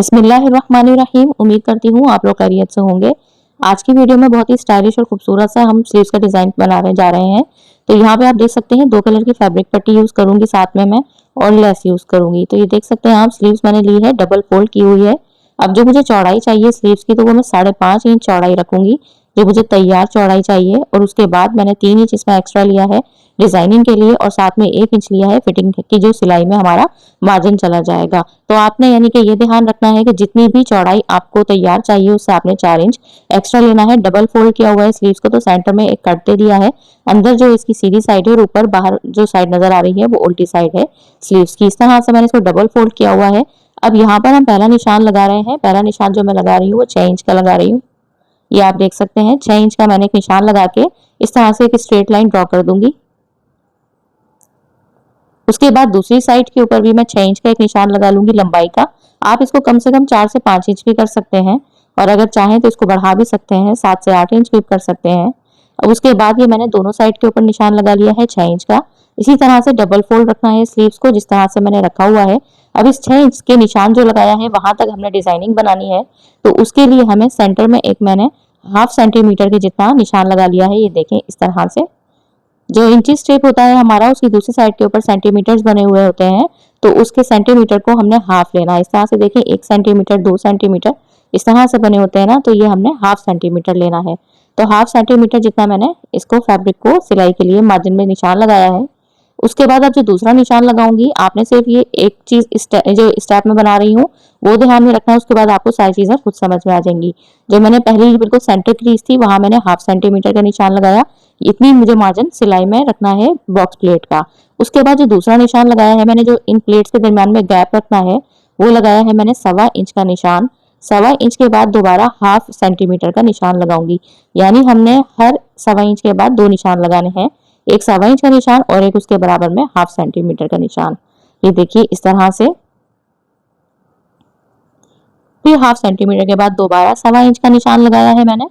बिस्मिल्लाहिर्रहमानिर्रहीम। उम्मीद करती हूँ आप लोग खैरियत से होंगे। आज की वीडियो में बहुत ही स्टाइलिश और खूबसूरत सा हम स्लीव्स का डिजाइन बनाने जा रहे हैं। तो यहाँ पे आप देख सकते हैं 2 कलर की फैब्रिक पट्टी यूज करूंगी, साथ में मैं और लेस यूज करूंगी। तो ये देख सकते हैं आप, स्लीव्स मैंने ली है, डबल फोल्ड की हुई है। अब जो मुझे चौड़ाई चाहिए स्लीव्स की, तो वो मैं 5.5 इंच चौड़ाई रखूंगी, जो मुझे तैयार चौड़ाई चाहिए। और उसके बाद मैंने 3 इंच इसमें एक्स्ट्रा लिया है डिजाइनिंग के लिए, और साथ में 1 इंच लिया है फिटिंग की, जो सिलाई में हमारा मार्जिन चला जाएगा। तो आपने यानी कि ये ध्यान रखना है कि जितनी भी चौड़ाई आपको तैयार चाहिए उससे आपने 4 इंच एक्स्ट्रा लेना है। डबल फोल्ड किया हुआ है स्लीव्स को, तो सेंटर में एक कट दे दिया है। अंदर जो इसकी सीधी साइड है और ऊपर बाहर जो साइड नजर आ रही है वो उल्टी साइड है स्लीव्स की। इस तरह से मैंने इसको डबल फोल्ड किया हुआ है। अब यहाँ पर हम पहला निशान लगा रहे हैं। पहला निशान जो मैं लगा रही हूँ वो 6 इंच का लगा रही हूँ। ये आप देख सकते हैं 6 इंच का मैंने एक निशान लगा के इस तरह से एक स्ट्रेट लाइन ड्रॉ कर दूंगी। उसके बाद दूसरी साइड के ऊपर भी मैं 6 इंच का एक निशान लगा लूंगी लंबाई का। आप इसको कम से कम 4 से 5 इंच भी कर सकते हैं, और अगर चाहें तो इसको बढ़ा भी सकते हैं, 7 से 8 इंच भी कर सकते हैं। अब उसके बाद ये मैंने दोनों साइड के ऊपर निशान लगा लिया है 6 इंच का। इसी तरह से डबल फोल्ड रखना है स्लीव्स को, जिस तरह से मैंने रखा हुआ है। अब इस 6 इंच के निशान जो लगाया है वहां तक हमने डिजाइनिंग बनानी है। तो उसके लिए हमें सेंटर में एक मैंने 1/2 सेंटीमीटर के जितना निशान लगा लिया है। ये देखें, इस तरह से जो इंची स्ट्रिप होता है हमारा, उसकी दूसरी साइड के ऊपर सेंटीमीटर्स बने हुए होते हैं, तो उसके सेंटीमीटर को हमने हाफ लेना है। इस तरह से देखें, 1 सेंटीमीटर, 2 सेंटीमीटर इस तरह से बने होते हैं ना, तो ये हमने 1/2 सेंटीमीटर लेना है। तो 1/2 सेंटीमीटर जितना मैंने इसको फैब्रिक को सिलाई के लिए मार्जिन में निशान लगाया है। उसके बाद अब जो दूसरा निशान लगाऊंगी, आपने सिर्फ ये एक चीज जो स्टेप में बना रही हूँ वो ध्यान में रखना है। उसके बाद आपको सारी चीजें खुद समझ में आ जाएंगी। जो मैंने पहले बिल्कुल सेंटर क्रीज थी वहां मैंने 1/2 सेंटीमीटर का निशान लगाया। इतनी मुझे मार्जिन सिलाई में रखना है बॉक्स प्लेट का। उसके बाद जो दूसरा निशान लगाया है मैंने, जो इन प्लेट्स के दरमियान में गैप रखना है, वो लगाया है मैंने 1.25 इंच का निशान। 1.25 इंच के बाद दोबारा 1/2 सेंटीमीटर का निशान लगाऊंगी। यानी हमने हर 1.25 इंच के बाद 2 निशान लगाने हैं, एक 1.25 इंच का निशान और एक उसके बराबर में 1/2 सेंटीमीटर का निशान। ये देखिए इस तरह से। फिर 1/2 सेंटीमीटर के बाद दोबारा 1.25 इंच का निशान लगाया है मैंने,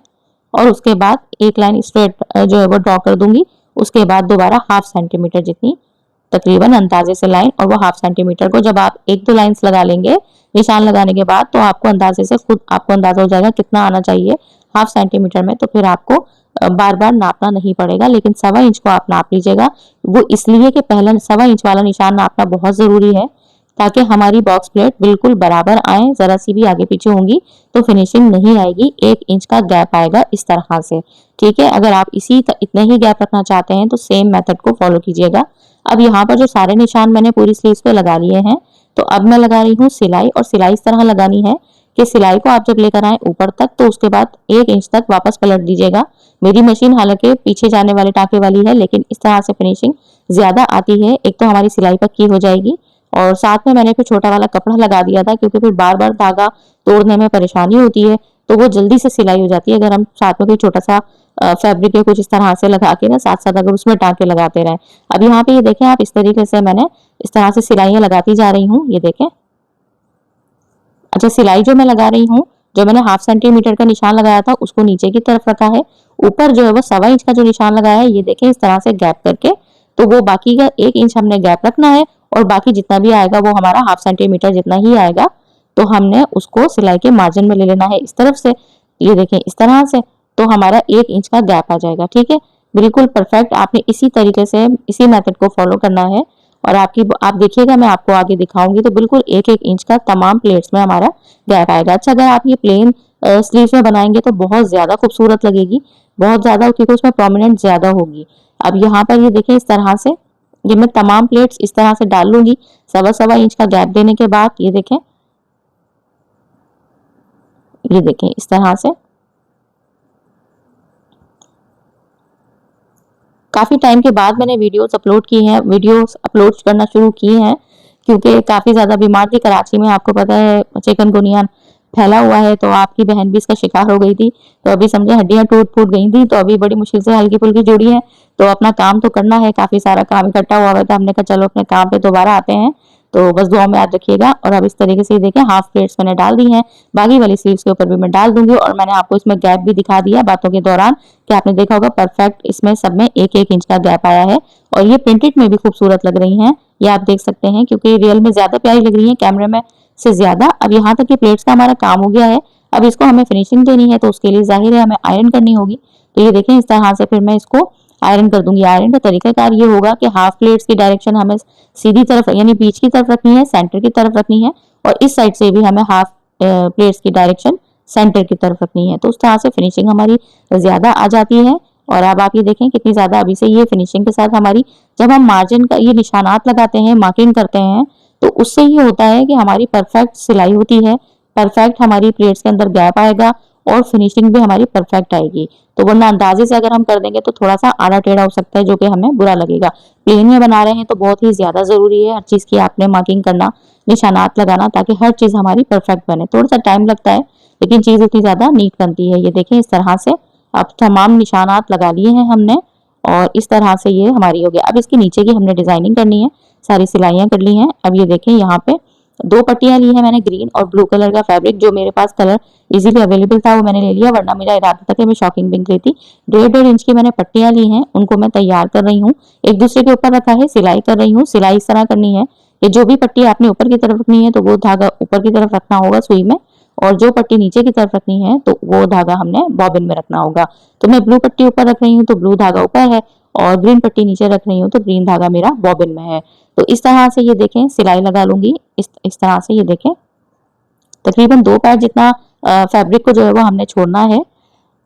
और उसके बाद एक लाइन स्ट्रेट जो है वो ड्रॉ कर दूंगी। उसके बाद दोबारा 1/2 सेंटीमीटर जितनी तकरीबन अंदाजे से लाइन, और वो 1/2 सेंटीमीटर को जब आप 1-2 लाइंस लगा लेंगे निशान लगाने के बाद, तो आपको अंदाजे से खुद आपको अंदाजा हो जाएगा कितना आना चाहिए 1/2 सेंटीमीटर में। तो फिर आपको बार बार नापना नहीं पड़ेगा, लेकिन 1.25 इंच को आप नाप लीजिएगा। वो इसलिए कि पहला 1.25 इंच वाला निशान नापना बहुत जरूरी है, ताकि हमारी बॉक्स प्लेट बिल्कुल बराबर आए। जरा सी भी आगे पीछे होंगी तो फिनिशिंग नहीं आएगी, 1 इंच का गैप आएगा इस तरह से। ठीक है, अगर आप इतने ही गैप रखना चाहते हैं तो सेम मेथड को फॉलो कीजिएगा। अब यहाँ पर जो सारे निशान मैंने पूरी स्लीव्स पे लगा लिए हैं, तो अब मैं लगा रही हूँ सिलाई। और सिलाई इस तरह लगानी है कि सिलाई को आप जब लेकर आए ऊपर तक, तो उसके बाद 1 इंच तक वापस पलट दीजिएगा। मेरी मशीन हालांकि पीछे जाने वाले टाँके वाली है, लेकिन इस तरह से फिनिशिंग ज्यादा आती है। एक तो हमारी सिलाई पक्की हो जाएगी, और साथ में मैंने फिर छोटा वाला कपड़ा लगा दिया था, क्योंकि फिर बार बार धागा तोड़ने में परेशानी होती है, तो वो जल्दी से सिलाई हो जाती है अगर हम साथ में कोई छोटा सा फैब्रिक या कुछ इस तरह से लगा के ना साथ साथ अगर उसमें टाँके लगाते रहें। अब यहाँ पे ये देखें आप, इस तरीके से मैंने इस तरह से सिलाइयाँ लगाती जा रही हूँ। ये देखें। अच्छा, सिलाई जो मैं लगा रही हूँ, जो मैंने 1/2 सेंटीमीटर का निशान लगाया था उसको नीचे की तरफ रखा है। ऊपर जो है वो 1.25 इंच का जो निशान लगाया है, ये देखें इस तरह से गैप करके, तो वो बाकी का 1 इंच हमने गैप रखना है, और बाकी जितना भी आएगा वो हमारा 1/2 सेंटीमीटर जितना ही आएगा, तो हमने उसको सिलाई के मार्जिन में ले लेना है इस तरफ से। ये देखें इस तरह से, तो हमारा 1 इंच का गैप आ जाएगा। ठीक है, बिल्कुल परफेक्ट। आपने इसी तरीके से इसी मेथड को फॉलो करना है, और आप देखिएगा, मैं आपको आगे दिखाऊंगी, तो बिल्कुल 1-1 इंच का तमाम प्लेट्स में हमारा गैप आएगा। अच्छा, अगर आप ये प्लेन स्लीव्स में बनाएंगे तो बहुत ज्यादा खूबसूरत लगेगी, बहुत ज्यादा, क्योंकि उसमें प्रोमिनेंट ज्यादा होगी। अब यहाँ पर ये देखें इस तरह से, ये मैं तमाम प्लेट्स इस तरह से डाल लूंगी 1.25 इंच का गैप देने के बाद। ये देखें, ये देखें इस तरह से। काफी टाइम के बाद मैंने वीडियोस अपलोड करना शुरू किए हैं, क्योंकि काफी ज्यादा बीमार थी कराची में। आपको पता है चिकनगुनिया फैला हुआ है, तो आपकी बहन भी इसका शिकार हो गई थी। तो अभी समझे हड्डियां टूट फूट गई थी, तो अभी बड़ी मुश्किल से हल्की फुल्की जुड़ी है। तो अपना काम तो करना है, काफी सारा काम इकट्ठा हुआ है, तो हमने कहा चलो अपने काम पे दोबारा आते हैं। तो बस दुआ में याद रखिएगा। और अब इस तरीके से देखें, 1/2 प्लेट्स मैंने डाल दी हैं, बाकी वाली स्लीव्स के ऊपर भी मैं डाल दूंगी। और मैंने आपको इसमें गैप भी दिखा दिया बातों के दौरान, कि आपने देखा होगा परफेक्ट इसमें सब में 1-1 इंच का गैप आया है। और ये प्रिंटेड में भी खूबसूरत लग रही हैं, ये आप देख सकते हैं, क्योंकि रियल में ज्यादा प्यारी लग रही है, कैमरे में से ज्यादा। अब यहाँ तक कि प्लेट्स का हमारा काम हो गया है। अब इसको हमें फिनिशिंग देनी है, तो उसके लिए जाहिर है हमें आयरन करनी होगी। तो ये देखें इस तरह से फिर मैं इसको आयरन कर दूंगी। आयरन का तरीकाकार ये होगा कि हाफ प्लेट्स की डायरेक्शन हमें सीधी तरफ यानी बीच की तरफ रखनी है, सेंटर की तरफ रखनी है, और इस साइड से भी हमें हाफ प्लेट्स की डायरेक्शन सेंटर की तरफ रखनी है। तो उस तरह से फिनिशिंग हमारी ज्यादा आ जाती है। और अब आप ये देखें कितनी ज्यादा अभी से ये फिनिशिंग के साथ हमारी, जब हम मार्जिन का ये निशानात लगाते हैं, मार्किंग करते हैं, तो उससे ये होता है कि हमारी परफेक्ट सिलाई होती है, परफेक्ट हमारी प्लेट्स के अंदर गैप आएगा और फिनिशिंग भी हमारी परफेक्ट आएगी। तो वरना अंदाजे से अगर हम कर देंगे तो थोड़ा सा आड़ा टेढ़ा हो सकता है, जो कि हमें बुरा लगेगा। प्लेन में बना रहे हैं तो बहुत ही ज्यादा जरूरी है हर चीज की आपने मार्किंग करना, निशानात लगाना, ताकि हर चीज हमारी परफेक्ट बने। थोड़ा सा टाइम लगता है लेकिन चीज इतनी ज्यादा नीट बनती है। ये देखें इस तरह से अब तमाम निशानात लगा लिए हैं हमने, और इस तरह से ये हमारी हो गया। अब इसके नीचे की हमने डिजाइनिंग करनी है, सारी सिलाइयां कर ली हैं। अब ये देखें यहाँ पे 2 पट्टियां ली है मैंने, ग्रीन और ब्लू कलर का फैब्रिक। जो मेरे पास कलर इजीली अवेलेबल था वो मैंने ले लिया, वरना मेरा इरादा था कि मैं शॉकिंग पिंक लेती। 1.5 इंच की मैंने पट्टियां ली हैं, उनको मैं तैयार कर रही हूँ, एक दूसरे के ऊपर रखा है, सिलाई कर रही हूँ। सिलाई इस तरह करनी है कि जो भी पट्टी आपने ऊपर की तरफ रखनी है तो वो धागा ऊपर की तरफ रखना होगा सुई में, और जो पट्टी नीचे की तरफ रखनी है तो वो धागा हमने बॉबिन में रखना होगा। तो मैं ब्लू पट्टी ऊपर रख रही हूँ तो ब्लू धागा ऊपर है, और ग्रीन पट्टी नीचे रख रही हूँ तो ग्रीन धागा मेरा बॉबिन में है। तो इस तरह से ये देखें सिलाई लगा लूंगी। इस तरह से ये देखें तकरीबन 2 पैर जितना फैब्रिक को जो है वो हमने छोड़ना है।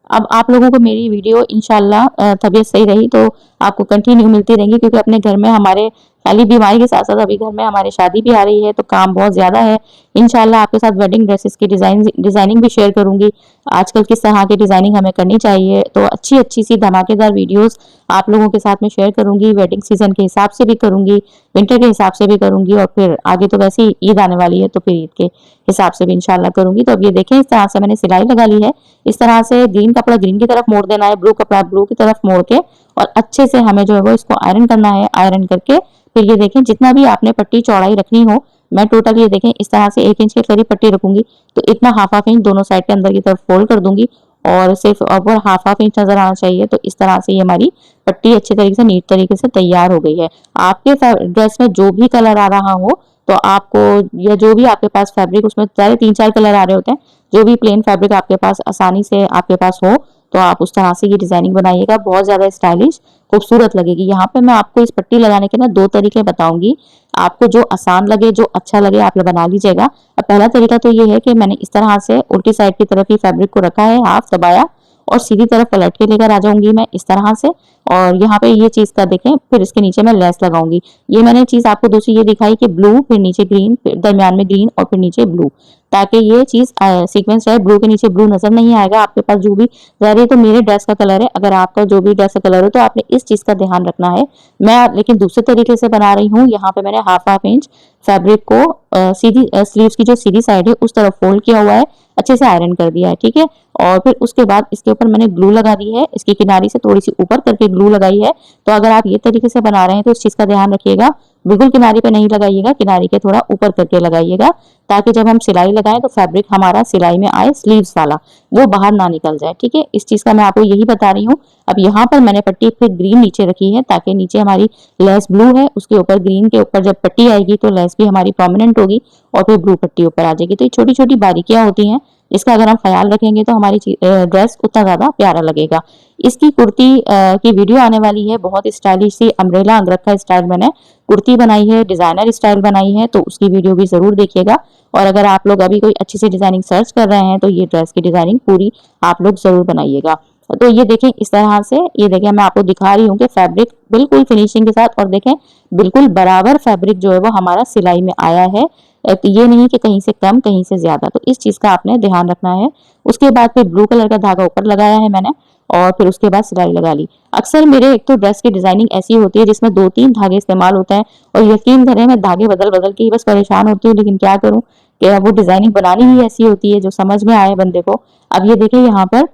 अब आप लोगों को मेरी वीडियो इंशाल्लाह तबीयत सही रही तो आपको कंटिन्यू मिलती रहेंगी, क्योंकि अपने घर में हमारे खाली बीमारी के साथ साथ अभी घर में हमारे शादी भी आ रही है, तो काम बहुत ज्यादा है। इंशाल्लाह आपके साथ वेडिंग ड्रेसेस की डिजाइनिंग भी शेयर करूंगी। आजकल किस तरह की डिजाइनिंग हमें करनी चाहिए, तो अच्छी अच्छी सी धमाकेदार वीडियोस आप लोगों के साथ में शेयर करूंगी। वेडिंग सीजन के हिसाब से भी करूंगी, विंटर के हिसाब से भी करूंगी, और फिर आगे तो वैसे ही ईद आने वाली है तो फिर ईद के हिसाब से भी इंशाल्लाह करूंगी। तो अब ये देखें इस तरह से मैंने सिलाई लगा ली है। इस तरह से ग्रीन कपड़ा ग्रीन की तरफ मोड़ देना है, ब्लू कपड़ा ब्लू की तरफ मोड़ के, और अच्छे से हमें जो है वो इसको आयरन करना है। आयरन करके फिर ये देखें जितना भी आपने पट्टी चौड़ाई रखनी हो, मैं टोटल ये देखें इस तरह से 1 इंच के करीब पट्टी रखूंगी, तो इतना हाफ इंच दोनों साइड के अंदर की तरफ फोल्ड कर दूंगी, और सिर्फ ऊपर हाफ इंच नजर आना चाहिए। तो इस तरह से ये हमारी पट्टी अच्छे तरीके से नीट तरीके से तैयार हो गई है। आपके ड्रेस में जो भी कलर आ रहा हो तो आपको, या जो भी आपके पास फैब्रिक, उसमें सारे 3-4 कलर आ रहे होते हैं, जो भी प्लेन फैब्रिक आपके पास आसानी से आपके पास हो तो आप उस तरह से ये डिजाइनिंग बनाइएगा, बहुत ज्यादा स्टाइलिश खूबसूरत लगेगी। यहाँ पे मैं आपको इस पट्टी लगाने के ना 2 तरीके बताऊंगी, आपको जो आसान लगे जो अच्छा लगे आप बना लीजिएगा। अब पहला तरीका तो ये है कि मैंने इस तरह से उल्टी साइड की तरफ ही फैब्रिक को रखा है, हाफ दबाया और सीधी तरफ पलट के लेकर आ जाऊंगी मैं इस तरह से, और यहाँ पे ये चीज का देखें, फिर इसके नीचे मैं लेस लगाऊंगी। ये मैंने चीज आपको दूसरी ये दिखाई कि ब्लू फिर नीचे ग्रीन, फिर दरमियान में ग्रीन और फिर नीचे ब्लू, ताकि ये चीज सीक्वेंस रहे। ब्लू के नीचे ब्लू नजर नहीं आएगा आपके पास जो भी, ज़ाहिर तो मेरे ड्रेस का कलर है, अगर आपका जो भी ड्रेस का कलर हो तो आपने इस चीज का ध्यान रखना है। मैं लेकिन दूसरे तरीके से बना रही हूँ। यहाँ पे मैंने हाफ इंच फैब्रिक को सीधी स्लीव्स की जो सीधी साइड है उस तरफ फोल्ड किया हुआ है, अच्छे से आयरन कर दिया है, ठीक है। और फिर उसके बाद इसके ऊपर मैंने ग्लू लगा दी है, इसकी किनारी से थोड़ी सी ऊपर करके ग्लू लगाई है। तो अगर आप ये तरीके से बना रहे हैं तो इस चीज का ध्यान रखिएगा, बिल्कुल किनारी पे नहीं लगाइएगा, किनारी के थोड़ा ऊपर करके लगाइएगा, ताकि जब हम सिलाई लगाएं तो फैब्रिक हमारा सिलाई में आए, स्लीव्स वाला वो बाहर ना निकल जाए, ठीक है। इस चीज का मैं आपको यही बता रही हूँ। अब यहाँ पर मैंने पट्टी फिर ग्रीन नीचे रखी है, ताकि नीचे हमारी लेस ब्लू है, उसके ऊपर ग्रीन के ऊपर जब पट्टी आएगी तो लेस भी हमारी प्रोमिनेंट होगी और फिर ब्लू पट्टी ऊपर आ जाएगी। तो ये छोटी छोटी बारीकियां होती हैं, इसका अगर हम ख्याल रखेंगे तो हमारी ड्रेस उतना ज्यादा प्यारा लगेगा। इसकी कुर्ती की वीडियो आने वाली है, बहुत स्टाइलिश सी अम्ब्रेला अंगरखा स्टाइल मैंने कुर्ती बनाई है, डिजाइनर स्टाइल बनाई है, तो उसकी वीडियो भी जरूर देखिएगा। और अगर आप लोग अभी कोई अच्छी सी डिजाइनिंग सर्च कर रहे हैं तो ये ड्रेस की डिजाइनिंग पूरी आप लोग जरूर बनाइएगा। तो ये देखें इस तरह से, ये देखें मैं आपको दिखा रही हूँ कि फैब्रिक बिल्कुल फिनिशिंग के साथ, और देखें बिल्कुल बराबर फैब्रिक जो है वो हमारा सिलाई में आया है, ये नहीं कि कहीं से कम कहीं से ज्यादा। तो इस चीज का आपने ध्यान रखना है। उसके बाद फिर ब्लू कलर का धागा ऊपर लगाया है मैंने, और फिर उसके बाद सिलाई लगा ली। अक्सर मेरे एक तो ड्रेस की डिजाइनिंग ऐसी होती है जिसमें 2-3 धागे इस्तेमाल होते हैं, और यकीन करें मैं धागे बदल बदल के ही बस परेशान होती हूँ, लेकिन क्या करूँ कि वो डिजाइनिंग बनानी ही ऐसी होती है जो समझ में आए बंदे को। अब ये देखिए यहाँ पर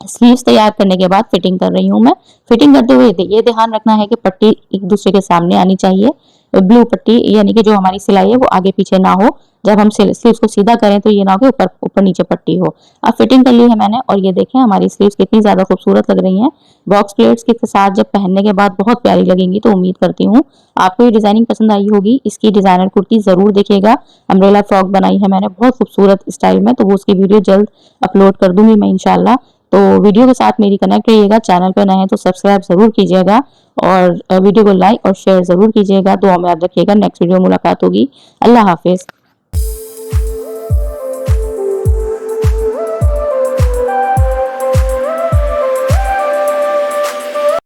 स्लीव्स तैयार करने के बाद फिटिंग कर रही हूँ मैं। फिटिंग करते हुए ये ध्यान रखना है कि पट्टी एक दूसरे के सामने आनी चाहिए। ब्लू पट्टी यानी कि जो हमारी सिलाई है वो आगे पीछे ना हो। जब हम स्लीव्स को सीधा करें तो ये ना हो कि ऊपर ऊपर नीचे पट्टी हो। अब फिटिंग कर ली है मैंने और ये देखें हमारी स्लीव्स कितनी ज्यादा खूबसूरत लग रही हैं। बॉक्स प्लेट्स के साथ जब पहनने के बाद बहुत प्यारी लगेंगी। तो उम्मीद करती हूँ आपको ये डिजाइनिंग पसंद आई होगी। इसकी डिजाइनर कुर्ती जरूर देखिएगा। अम्ब्रेला फ्रॉक बनाई है मैंने बहुत खूबसूरत स्टाइल में, तो वो उसकी वीडियो जल्द अपलोड कर दूंगी मैं इंशाल्लाह। तो वीडियो के साथ मेरी कनेक्ट रहिएगा। चैनल पर नए हैं तो सब्सक्राइब जरूर कीजिएगा और वीडियो को लाइक और शेयर जरूर कीजिएगा। दुआ में याद रखिएगा। नेक्स्ट वीडियो मुलाकात होगी। अल्लाह हाफिज।